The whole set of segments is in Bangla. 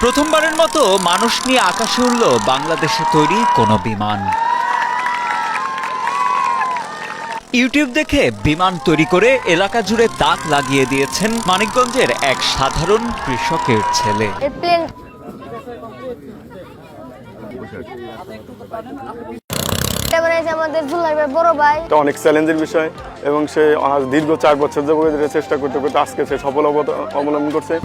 প্রথমবারের মতো মানুষ নিয়ে আকাশে উড়ল বাংলাদেশে তৈরি কোনো বিমান। ইউটিউব দেখে বিমান তৈরি করে এলাকা জুড়ে দাগ লাগিয়ে দিয়েছেন মানিকগঞ্জের এক সাধারণ কৃষকের ছেলে। আমাদের বড় ভাই এটা অনেক চ্যালেঞ্জের বিষয় এবং সে দীর্ঘ 4 বছর যাবত চেষ্টা করতে করতে আজকে সে সফলতা অবলম্বন করছে।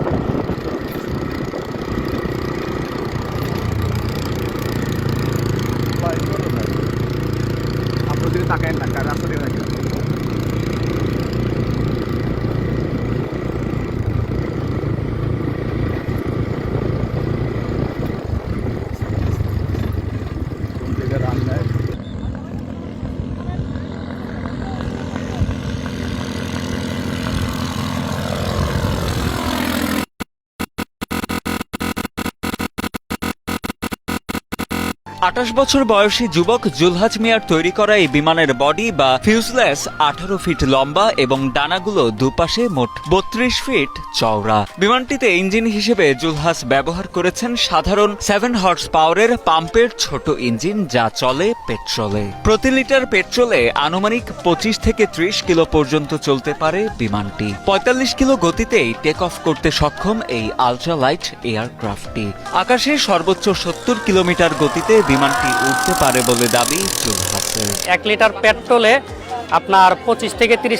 আটাশ বছর বয়সী যুবক জুলহাজ মিয়ার তৈরি করা এই বিমানের বডি বা ফিউজলেস 18 ফিট লম্বা এবং ডানাগুলো দুপাশে মোট 32 ফিট চওড়া। বিমানটিতে ইঞ্জিন হিসেবে জুলহাজ ব্যবহার করেছেন সাধারণ 7 হর্স পাওয়ারের পাম্পের ছোট ইঞ্জিন, যা চলে পেট্রোলে। প্রতি লিটার পেট্রোলে আনুমানিক 25 থেকে 30 কিলো পর্যন্ত চলতে পারে বিমানটি। 45 কিলো গতিতেই টেক অফ করতে সক্ষম এই আলট্রালাইট এয়ারক্রাফটটি। আকাশে সর্বোচ্চ 70 কিলোমিটার গতিতে বিমানটি উঠতে পারে বলে দাবি জুলহাজের। 1 লিটার পেট্রোলে আপনার 25 থেকে 30